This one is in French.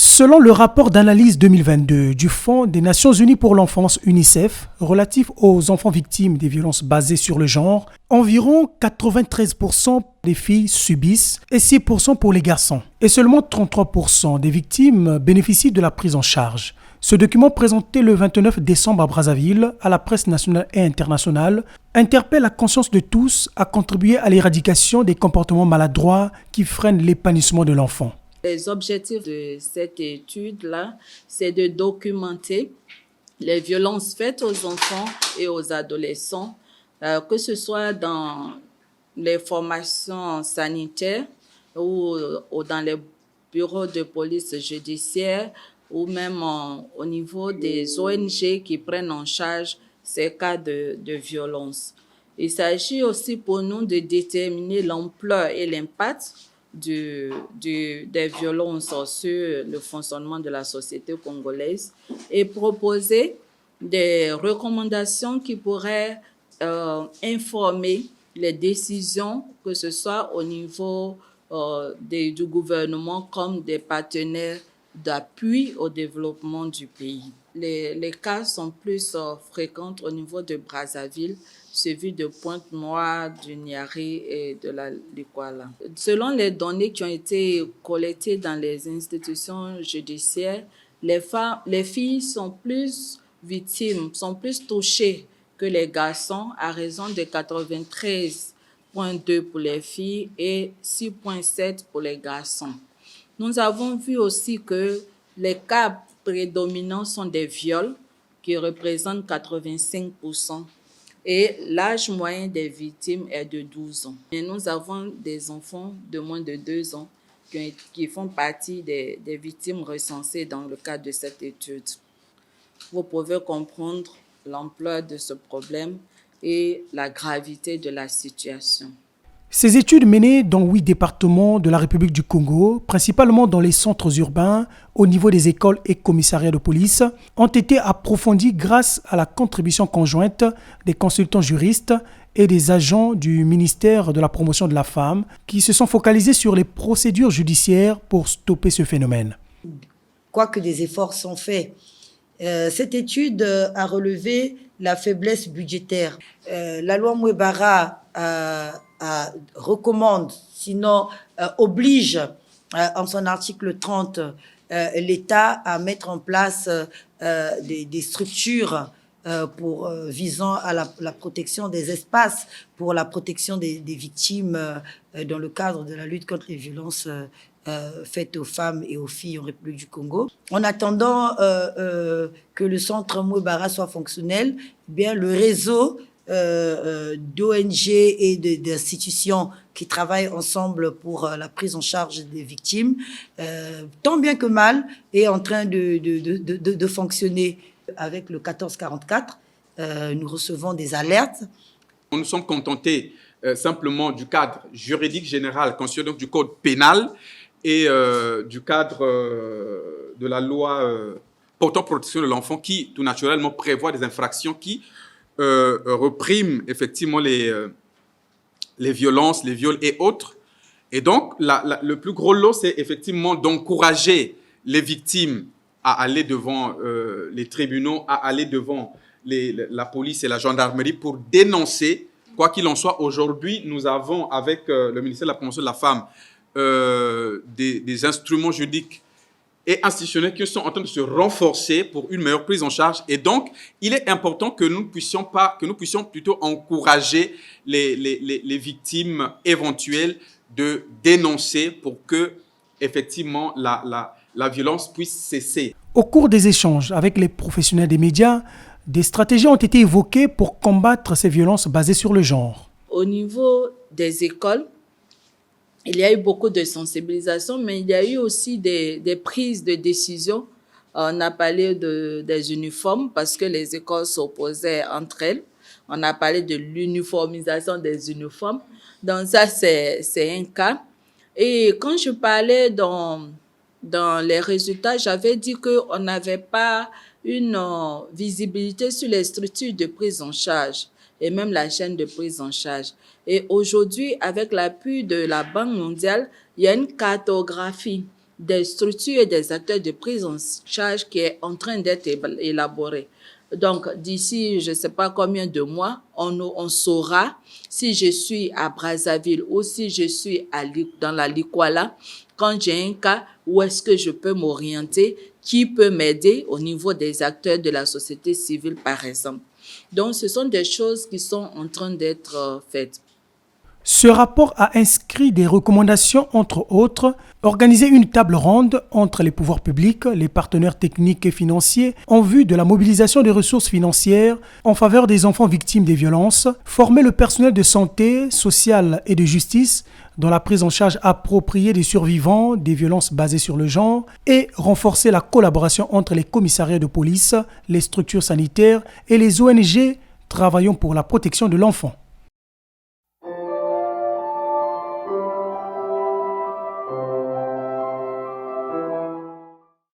Selon le rapport d'analyse 2022 du Fonds des Nations Unies pour l'enfance UNICEF relatif aux enfants victimes des violences basées sur le genre, environ 93% des filles subissent et 6% pour les garçons. Et seulement 33% des victimes bénéficient de la prise en charge. Ce document présenté le 29 décembre à Brazzaville à la presse nationale et internationale interpelle la conscience de tous à contribuer à l'éradication des comportements maladroits qui freinent l'épanouissement de l'enfant. Les objectifs de cette étude-là, c'est de documenter les violences faites aux enfants et aux adolescents, que ce soit dans les formations sanitaires ou dans les bureaux de police judiciaire ou même au niveau des ONG qui prennent en charge ces cas de violence. Il s'agit aussi pour nous de déterminer l'ampleur et l'impact des violences sur le fonctionnement de la société congolaise et proposer des recommandations qui pourraient informer les décisions, que ce soit au niveau du gouvernement comme des partenaires d'appui au développement du pays. Les cas sont plus fréquents au niveau de Brazzaville, suivi de Pointe-Noire, du Niari et de la Likwala. Selon les données qui ont été collectées dans les institutions judiciaires, les filles sont plus victimes, sont plus touchées que les garçons à raison de 93,2 pour les filles et 6,7 pour les garçons. Nous avons vu aussi que les cas prédominants sont des viols qui représentent 85%. Et l'âge moyen des victimes est de 12 ans. Et nous avons des enfants de moins de 2 ans qui font partie des victimes recensées dans le cadre de cette étude. Vous pouvez comprendre l'ampleur de ce problème et la gravité de la situation. Ces études menées dans 8 départements de la République du Congo, principalement dans les centres urbains, au niveau des écoles et commissariats de police, ont été approfondies grâce à la contribution conjointe des consultants juristes et des agents du ministère de la Promotion de la Femme qui se sont focalisés sur les procédures judiciaires pour stopper ce phénomène. Quoique des efforts sont faits, cette étude a relevé la faiblesse budgétaire. La loi Mouebara recommande, sinon oblige en son article 30 l'État à mettre en place des structures visant à la protection des espaces, pour la protection des victimes dans le cadre de la lutte contre les violences faites aux femmes et aux filles en République du Congo. En attendant que le centre Mouebara soit fonctionnel, eh bien, le réseau d'ONG et d'institutions qui travaillent ensemble pour la prise en charge des victimes, tant bien que mal, est en train de fonctionner. Avec le 1444, nous recevons des alertes. Nous sommes contentés simplement du cadre juridique général, constitué donc du code pénal et du cadre de la loi portant protection de l'enfant qui, tout naturellement, prévoit des infractions qui repriment effectivement les violences, les viols et autres. Et donc, le plus gros lot, c'est effectivement d'encourager les victimes à aller devant les tribunaux, à aller devant la police et la gendarmerie pour dénoncer. Quoi qu'il en soit, aujourd'hui, nous avons avec le ministère de la Promotion de la Femme des instruments juridiques et institutionnels qui sont en train de se renforcer pour une meilleure prise en charge. Et donc, il est important que nous puissions plutôt encourager les victimes éventuelles de dénoncer pour que, effectivement, la violence puisse cesser. Au cours des échanges avec les professionnels des médias, des stratégies ont été évoquées pour combattre ces violences basées sur le genre. Au niveau des écoles, il y a eu beaucoup de sensibilisation, mais il y a eu aussi des prises de décision. On a parlé des uniformes parce que les écoles s'opposaient entre elles. On a parlé de l'uniformisation des uniformes. Donc ça, c'est un cas. Et quand je parlais dans les résultats, j'avais dit qu'on n'avait pas une visibilité sur les structures de prise en charge et même la chaîne de prise en charge. Et aujourd'hui, avec l'appui de la Banque mondiale, il y a une cartographie des structures et des acteurs de prise en charge qui est en train d'être élaboré. Donc, d'ici, je ne sais pas combien de mois, on saura si je suis à Brazzaville ou si je suis dans la Likwala, quand j'ai un cas, où est-ce que je peux m'orienter, qui peut m'aider au niveau des acteurs de la société civile, par exemple. Donc, ce sont des choses qui sont en train d'être faites. Ce rapport a inscrit des recommandations, entre autres, organiser une table ronde entre les pouvoirs publics, les partenaires techniques et financiers en vue de la mobilisation des ressources financières en faveur des enfants victimes des violences, former le personnel de santé, sociale et de justice dans la prise en charge appropriée des survivants des violences basées sur le genre et renforcer la collaboration entre les commissariats de police, les structures sanitaires et les ONG travaillant pour la protection de l'enfant.